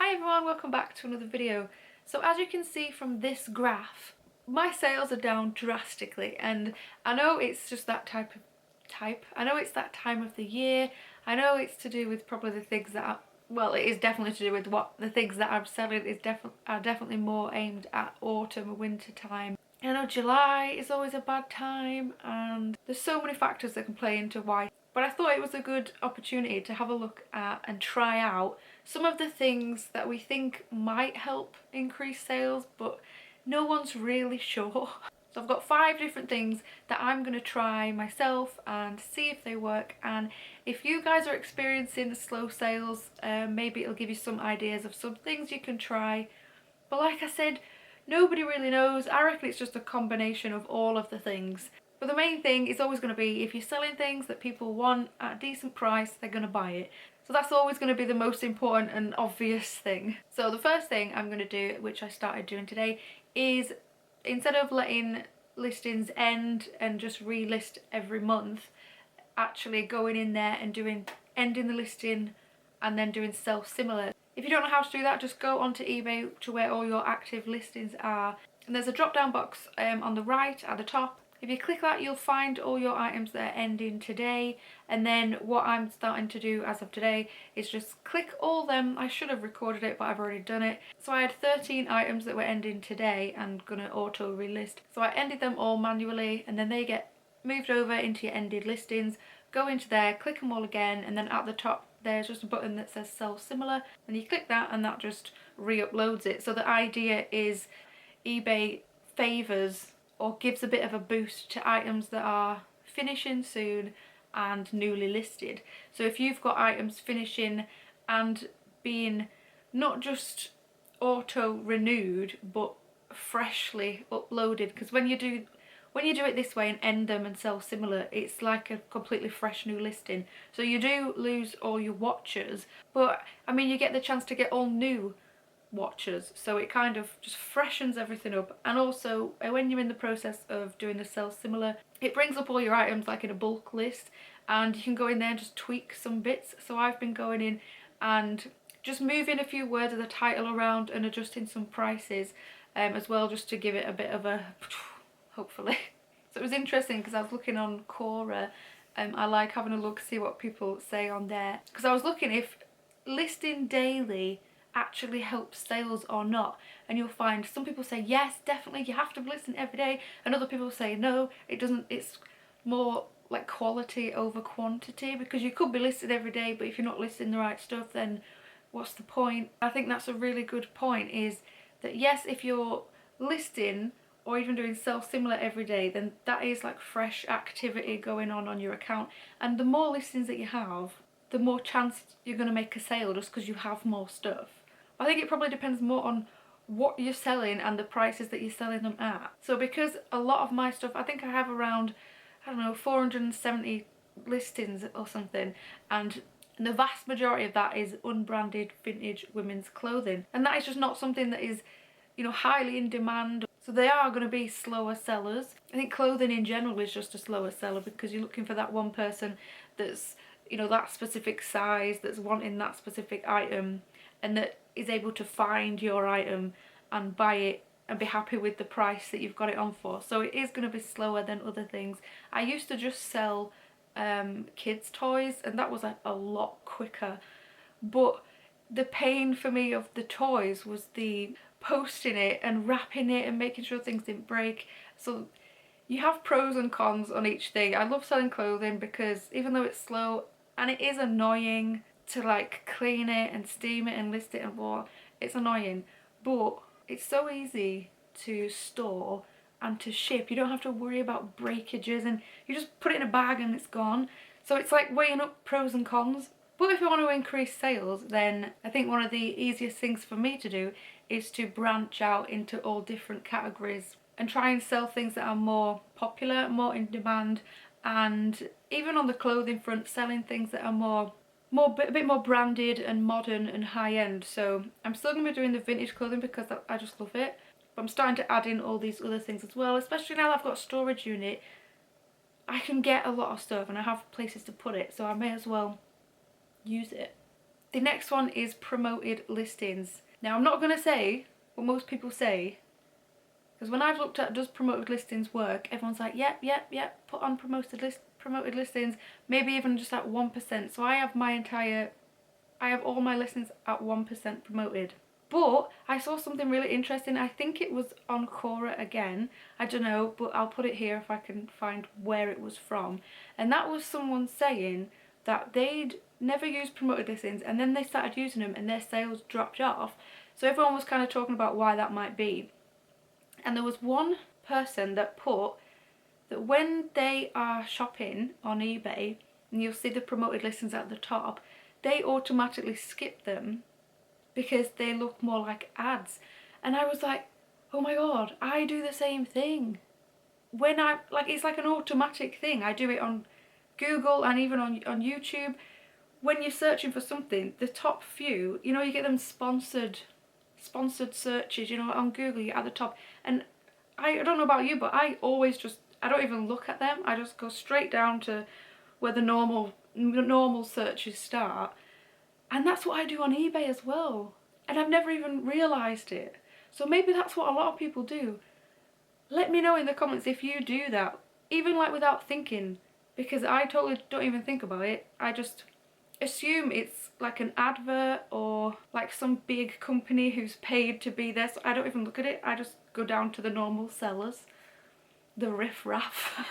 Hi everyone, welcome back to another video. So as you can see from this graph, my sales are down drastically, and I know it's just that I know it's that time of the year. I know it's to do with probably the things that it is definitely to do with what the things that I'm selling are definitely more aimed at autumn or winter time. I know July is always a bad time, and there's so many factors that can play into why. But I thought it was a good opportunity to have a look at and try out some of the things that we think might help increase sales, but no one's really sure. So I've got 5 different things that I'm going to try myself and see if they work, and if you guys are experiencing slow sales, maybe it'll give you some ideas of some things you can try. But like I said, nobody really knows. I reckon it's just a combination of all of the things. But the main thing is always going to be, if you're selling things that people want at a decent price, they're going to buy it. So that's always going to be the most important and obvious thing. So the first thing I'm going to do, which I started doing today, is instead of letting listings end and just relist every month, actually going in there and ending the listing and then doing self-similar. If you don't know how to do that, just go onto eBay to where all your active listings are, and there's a drop down box on the right at the top. If you click that, you'll find all your items that are ending today, and then what I'm starting to do as of today is just click all them. I should have recorded it, but I've already done it. So I had 13 items that were ending today and gonna auto relist. So I ended them all manually, and then they get moved over into your ended listings. Go into there, click them all again, and then at the top there's just a button that says sell similar, and you click that and that just re-uploads it. So the idea is eBay favors or gives a bit of a boost to items that are finishing soon and newly listed. So if you've got items finishing and being not just auto renewed but freshly uploaded, because when you do it this way and end them and sell similar, it's like a completely fresh new listing. So you do lose all your watchers, but I mean, you get the chance to get all new watchers, so it kind of just freshens everything up. And also when you're in the process of doing the sell similar, it brings up all your items like in a bulk list, and you can go in there and just tweak some bits. So I've been going in and just moving a few words of the title around and adjusting some prices as well, just to give it a bit of a hopefully. So it was interesting because I was looking on Quora. I like having a look, see what people say on there, because I was looking if listing daily actually helps sales or not, and you'll find some people say yes, definitely you have to listen every day, and other people say no, it doesn't, it's more like quality over quantity, because you could be listed every day, but if you're not listing the right stuff, then what's the point? I think that's a really good point, is that yes, if you're listing or even doing similar every day, then that is like fresh activity going on your account, and the more listings that you have, the more chance you're going to make a sale, just because you have more stuff. I think it probably depends more on what you're selling and the prices that you're selling them at. So because a lot of my stuff, I think I have around, I don't know, 470 listings or something, and the vast majority of that is unbranded vintage women's clothing, and that is just not something that is, you know, highly in demand. So they are going to be slower sellers. I think clothing in general is just a slower seller, because you're looking for that one person that's, you know, that specific size, that's wanting that specific item, and that is able to find your item and buy it and be happy with the price that you've got it on for. So it is going to be slower than other things. I used to just sell kids toys, and that was like a lot quicker, but the pain for me of the toys was the posting it and wrapping it and making sure things didn't break. So you have pros and cons on each thing. I love selling clothing because even though it's slow and it is annoying to like clean it and steam it and list it and all, it's annoying, but it's so easy to store and to ship. You don't have to worry about breakages, and you just put it in a bag and it's gone. So it's like weighing up pros and cons. But if you want to increase sales, then I think one of the easiest things for me to do is to branch out into all different categories and try and sell things that are more popular, more in demand, and even on the clothing front, selling things that are a bit more branded and modern and high-end. So I'm still going to be doing the vintage clothing because I just love it, but I'm starting to add in all these other things as well, especially now that I've got a storage unit. I can get a lot of stuff and I have places to put it, so I may as well use it. The next one is promoted listings. Now I'm not going to say what most people say, because when I've looked at does promoted listings work, everyone's like, yep, yep, yep, put on promoted listings, maybe even just at 1%. So I have all my listings at 1% promoted. But I saw something really interesting. I think it was on Quora again. I don't know, but I'll put it here if I can find where it was from. And that was someone saying that they'd never used promoted listings and then they started using them and their sales dropped off. So everyone was kind of talking about why that might be. And there was one person that put that when they are shopping on eBay and you'll see the promoted listings at the top, they automatically skip them because they look more like ads. And I was like, oh my god, I do the same thing. When I, like, it's like an automatic thing. I do it on Google and even on YouTube. When you're searching for something, the top few, you know, you get them sponsored searches, you know, on Google, you're at the top. And I don't know about you, but I always just, I don't even look at them. I just go straight down to where the normal searches start. And that's what I do on eBay as well. And I've never even realised it. So maybe that's what a lot of people do. Let me know in the comments if you do that, even like without thinking, because I totally don't even think about it. I just assume it's like an advert or like some big company who's paid to be there. So I don't even look at it. I just go down to the normal sellers, the riff-raff.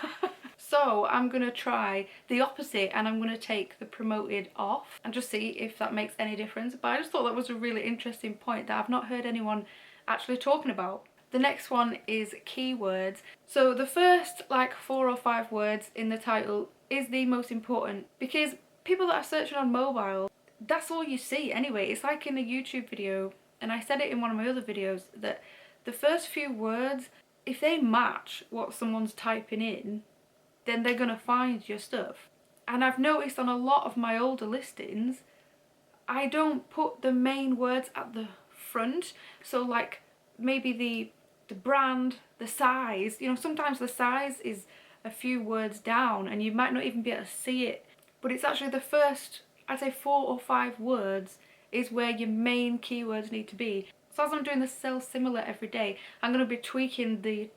So I'm going to try the opposite and I'm going to take the promoted off and just see if that makes any difference. But I just thought that was a really interesting point that I've not heard anyone actually talking about. The next one is keywords. So the first like 4 or 5 words in the title is the most important, because people that are searching on mobile, that's all you see anyway. It's like in a YouTube video, and I said it in one of my other videos, that the first few words, if they match what someone's typing in, then they're going to find your stuff. And I've noticed on a lot of my older listings, I don't put the main words at the front. So like maybe the brand, the size, you know, sometimes the size is a few words down and you might not even be able to see it. But it's actually the first, I'd say 4 or 5 words is where your main keywords need to be. So as I'm doing the sell similar every day, I'm going to be tweaking the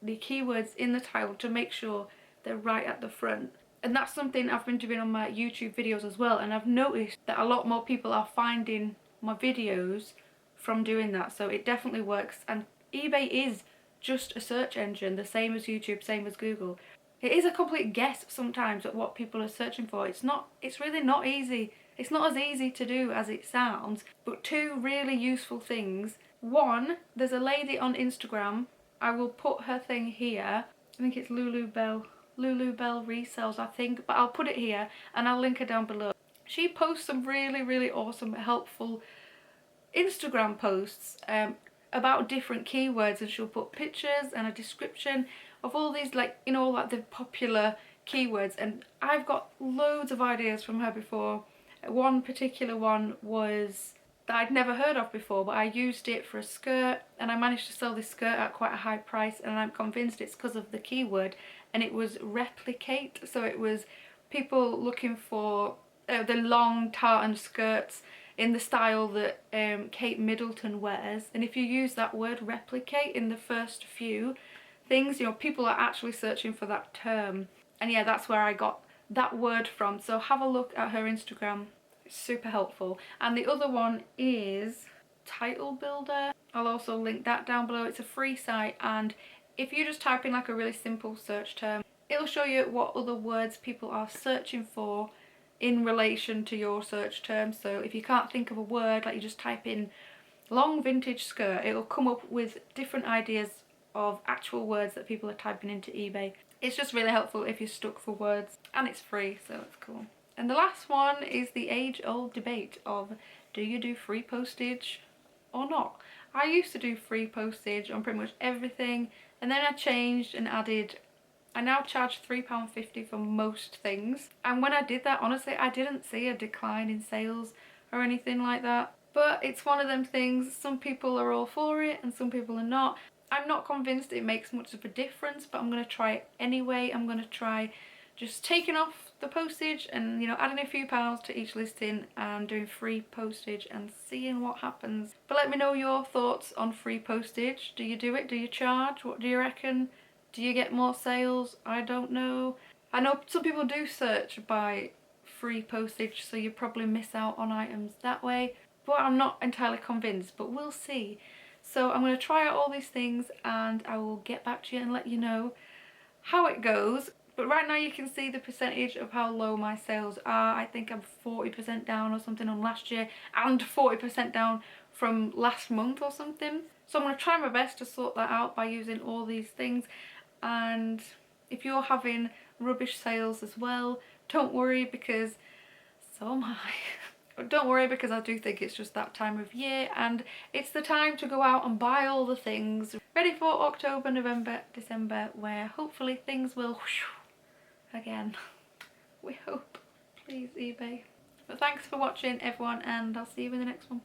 keywords in the title to make sure they're right at the front. And that's something I've been doing on my YouTube videos as well, and I've noticed that a lot more people are finding my videos from doing that. So it definitely works, and eBay is just a search engine, the same as YouTube, same as Google. It is a complete guess sometimes at what people are searching for. It's really not easy. It's not as easy to do as it sounds. But 2 really useful things. One, there's a lady on Instagram, I will put her thing here. I think it's Lulu Bell Resells, I think, but I'll put it here and I'll link her down below. She posts some really, really awesome, helpful Instagram posts about different keywords, and she'll put pictures and a description of all these, like, you know, like the popular keywords. And I've got loads of ideas from her before. One particular one was that I'd never heard of before, but I used it for a skirt and I managed to sell this skirt at quite a high price, and I'm convinced it's because of the keyword, and it was replicate. So it was people looking for the long tartan skirts in the style that Kate Middleton wears, and if you use that word replicate in the first few things, you know, people are actually searching for that term. And yeah, that's where I got that word from. So have a look at her Instagram. Super helpful. And the other one is Title Builder. I'll also link that down below. It's a free site, and if you just type in like a really simple search term, it'll show you what other words people are searching for in relation to your search term. So if you can't think of a word, like you just type in long vintage skirt, it'll come up with different ideas of actual words that people are typing into eBay. It's just really helpful if you're stuck for words, and it's free, so it's cool. And the last one is the age-old debate of, do you do free postage or not? I used to do free postage on pretty much everything, and then I changed and added, I now charge £3.50 for most things. And when I did that, honestly, I didn't see a decline in sales or anything like that. But it's one of them things, some people are all for it and some people are not. I'm not convinced it makes much of a difference, but I'm going to try it anyway. I'm going to try just taking off the postage and, you know, adding a few pounds to each listing and doing free postage and seeing what happens. But let me know your thoughts on free postage. Do you do it? Do you charge? What do you reckon? Do you get more sales? I don't know. I know some people do search by free postage, so you probably miss out on items that way, but I'm not entirely convinced, but we'll see. So I'm going to try out all these things and I will get back to you and let you know how it goes. But right now you can see the percentage of how low my sales are. I think I'm 40% down or something on last year and 40% down from last month or something. So I'm going to try my best to sort that out by using all these things. And if you're having rubbish sales as well, don't worry, because so am I. Don't worry, because I do think it's just that time of year and it's the time to go out and buy all the things ready for October, November, December, where hopefully things will whoosh again. We hope. Please, eBay. But thanks for watching everyone, and I'll see you in the next one.